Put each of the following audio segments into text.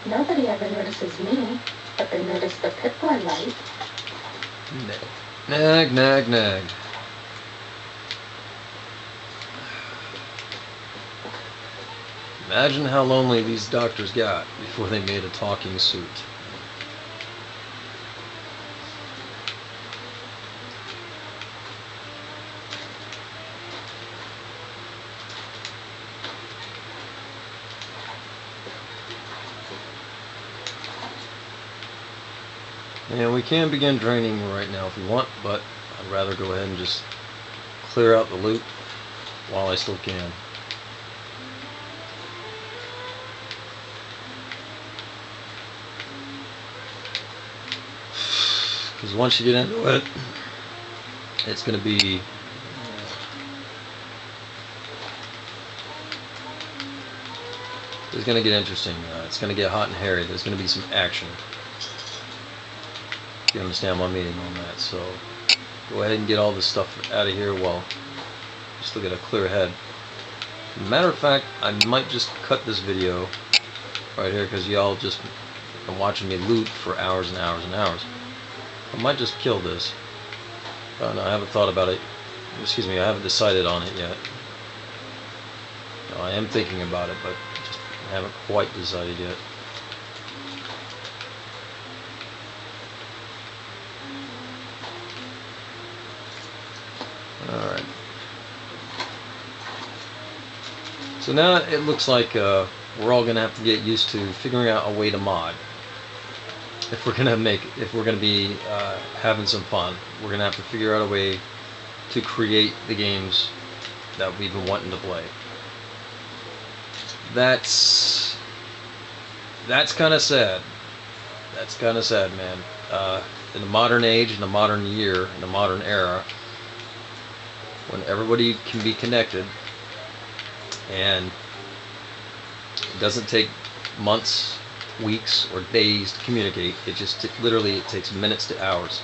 Nobody ever notices me, but they notice the Pip-Boy light. Nag, nag, nag. Imagine how lonely these doctors got before they made a talking suit. And we can begin draining right now if we want, but I'd rather go ahead and just clear out the loot while I still can. Because once you get into it, it's going to be it's going to get interesting. It's going to get hot and hairy. There's going to be some action. You understand my meaning on that? So go ahead and get all this stuff out of here while you still get a clear head. Matter of fact, I might just cut this video right here because y'all just been watching me loot for hours and hours and hours. I might just kill this. Oh no, I haven't thought about it. Excuse me, I haven't decided on it yet. No, I am thinking about it, but just haven't quite decided yet. Alright. So now it looks like we're all going to have to get used to figuring out a way to mod. If we're gonna be having some fun, we're gonna have to figure out a way to create the games that we've been wanting to play. That's kind of sad. That's kind of sad, man. In the modern age, in the modern year, in the modern era, when everybody can be connected, and it doesn't take months, weeks, or days to communicate. It just literally it takes minutes to hours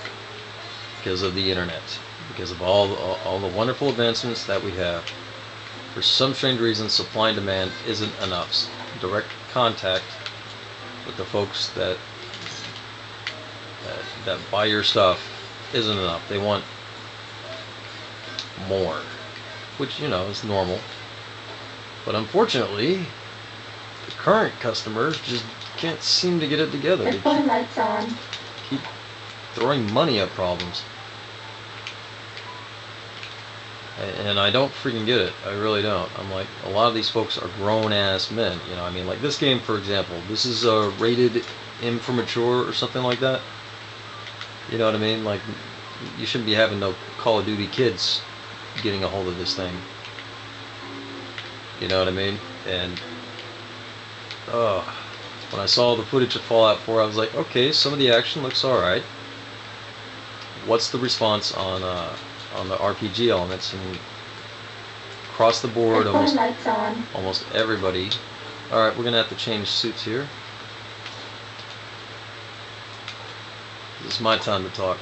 because of the internet, because of all the wonderful advancements that we have. For some strange reason, supply and demand isn't enough. Direct contact with the folks that buy your stuff isn't enough. They want more, which is normal. But unfortunately, the current customers just can't seem to get it together. They keep throwing money at problems. And I don't freaking get it. I really don't. I'm like, a lot of these folks are grown-ass men. I mean, like this game, for example. This is rated M for mature or something like that. You know what I mean? Like, you shouldn't be having no Call of Duty kids getting a hold of this thing. You know what I mean? And, when I saw the footage of Fallout 4, I was like, okay, some of the action looks alright. What's the response on the RPG elements? And across the board, almost everybody. Alright, we're going to have to change suits here. This is my time to talk.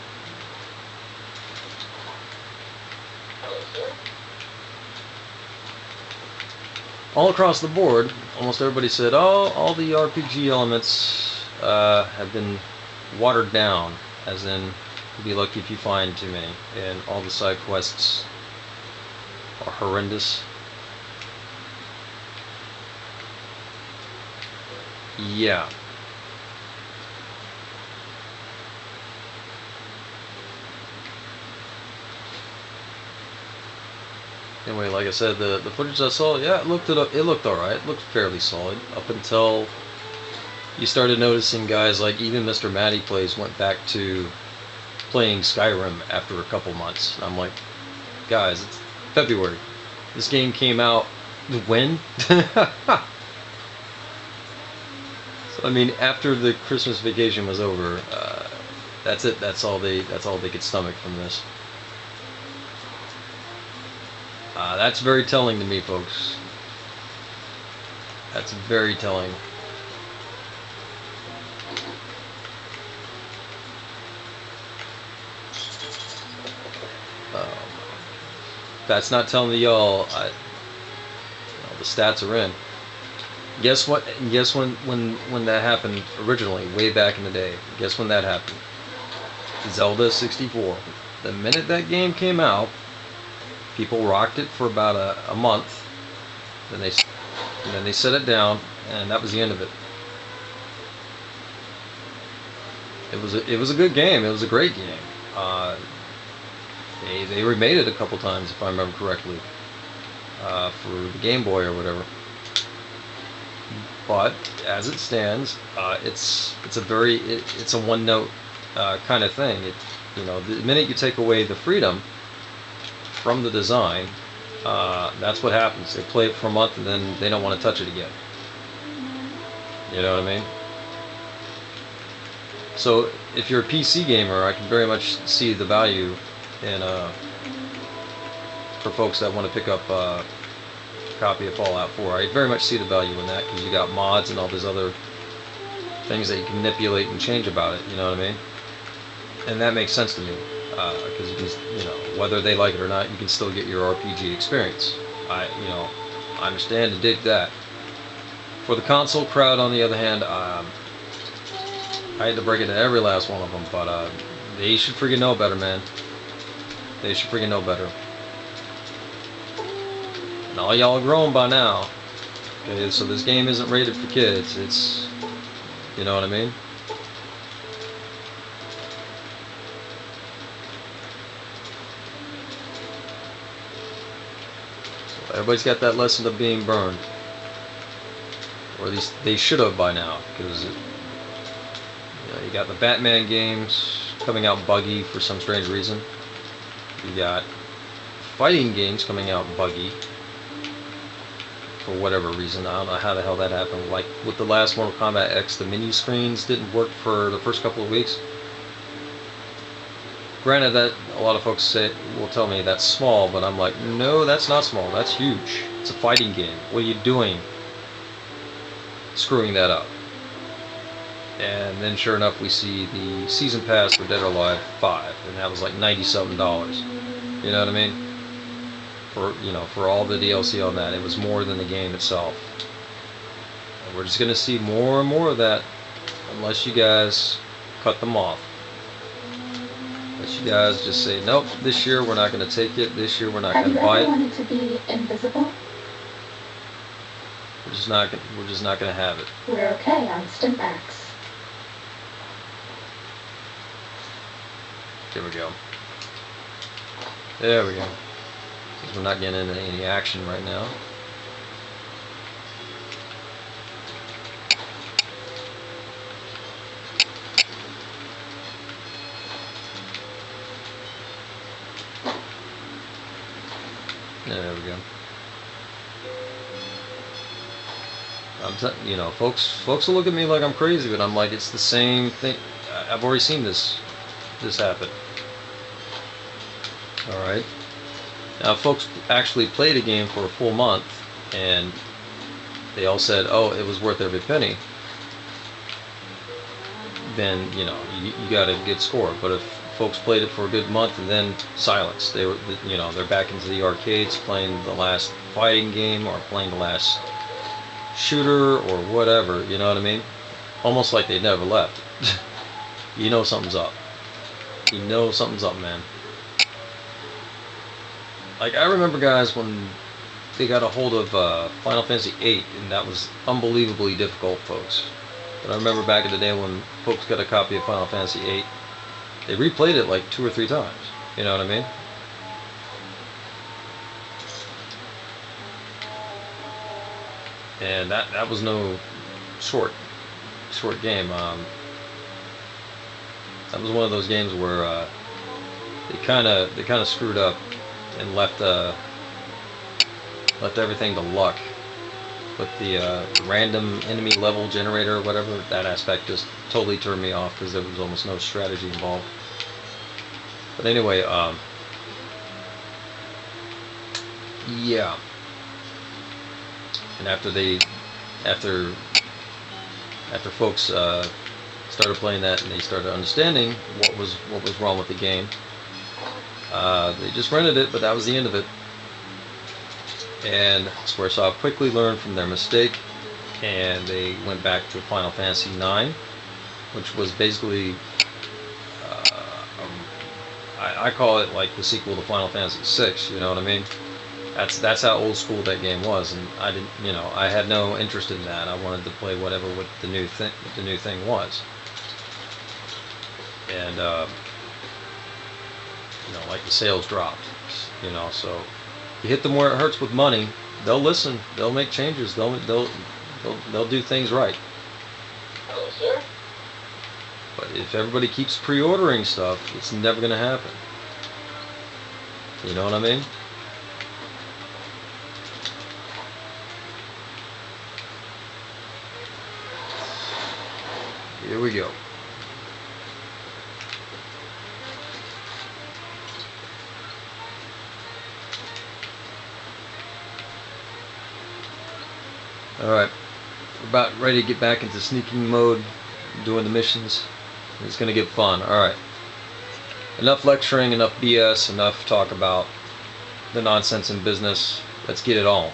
All across the board, almost everybody said, oh, all the RPG elements have been watered down, as in, you'll be lucky if you find too many, and all the side quests are horrendous. Yeah. Anyway, like I said, the footage I saw, yeah, it looked alright. It looked fairly solid up until you started noticing guys like even Mr. Matty Plays went back to playing Skyrim after a couple months. And I'm like, guys, it's February. This game came out when? So I mean, after the Christmas vacation was over, that's it. That's all they could stomach from this. That's very telling to me, folks. That's very telling. That's not telling y'all. The stats are in. Guess what? Guess when that happened originally, way back in the day. Guess when that happened? Zelda 64. The minute that game came out, people rocked it for about a month. Then they set it down, and that was the end of it. It was a good game. It was a great game. They remade it a couple times, if I remember correctly, for the Game Boy or whatever. But as it stands, it's a one note kind of thing. The minute you take away the freedom from the design, that's what happens. They play it for a month and then they don't want to touch it again. You know what I mean? So if you're a PC gamer, I can very much see the value in for folks that want to pick up a copy of Fallout 4. I very much see the value in that because you got mods and all these other things that you can manipulate and change about it. You know what I mean? And that makes sense to me because you can, whether they like it or not, you can still get your RPG experience. I understand and dig that. For the console crowd, on the other hand, I had to break it to every last one of them, but they should freaking know better, man. They should freaking know better. And all y'all are grown by now. Okay, so this game isn't rated for kids. It's, you know what I mean? So everybody's got that lesson of being burned. Or at least they should have by now, because you got the Batman games coming out buggy for some strange reason. You got fighting games coming out buggy for whatever reason. I don't know how the hell that happened. Like with the last Mortal Kombat X, the menu screens didn't work for the first couple of weeks. Granted, that a lot of folks will tell me that's small, but I'm like, no, that's not small. That's huge. It's a fighting game. What are you doing screwing that up? And then sure enough, we see the season pass for Dead or Alive 5, and that was like $90-something. You know what I mean? For all the DLC on that, it was more than the game itself. And we're just gonna see more and more of that, unless you guys cut them off. Unless you guys just say, nope, this year we're not gonna take it. This year we're not gonna buy it. Have you ever wanted to be invisible? We're just not gonna have it. We're okay on Stimpaks. There we go. There we go. Because we're not getting into any action right now. There we go. Folks will look at me like I'm crazy, but I'm like, it's the same thing. I've already seen this happen. All right. Now, folks actually played a game for a full month, and they all said, "Oh, it was worth every penny." Then you got a good score. But if folks played it for a good month and then silence, they're back into the arcades playing the last fighting game or playing the last shooter or whatever. You know what I mean? Almost like they never left. You know something's up. You know something's up, man. Like, I remember guys when they got a hold of Final Fantasy VIII, and that was unbelievably difficult, folks. But I remember back in the day when folks got a copy of Final Fantasy VIII, they replayed it like 2 or 3 times. You know what I mean? And that was no short game. That was one of those games where they kind of screwed up and left everything to luck. But the random enemy level generator or whatever, that aspect just totally turned me off because there was almost no strategy involved. But anyway, yeah. And after folks started playing that and they started understanding what was wrong with the game, they just rented it, but that was the end of it. And Squaresoft quickly learned from their mistake and they went back to Final Fantasy IX, which was basically, I call it like the sequel to Final Fantasy VI. You know what I mean? That's how old school that game was, and I didn't, I had no interest in that. I wanted to play what the new thing was, and like the sales dropped, so you hit them where it hurts with money. They'll listen. They'll make changes. They'll do things right. Oh, sure. But if everybody keeps pre-ordering stuff, it's never going to happen. You know what I mean? Here we go. Alright, we're about ready to get back into sneaking mode, doing the missions. It's going to get fun. Alright. Enough lecturing, enough BS, enough talk about the nonsense in business. Let's get it on.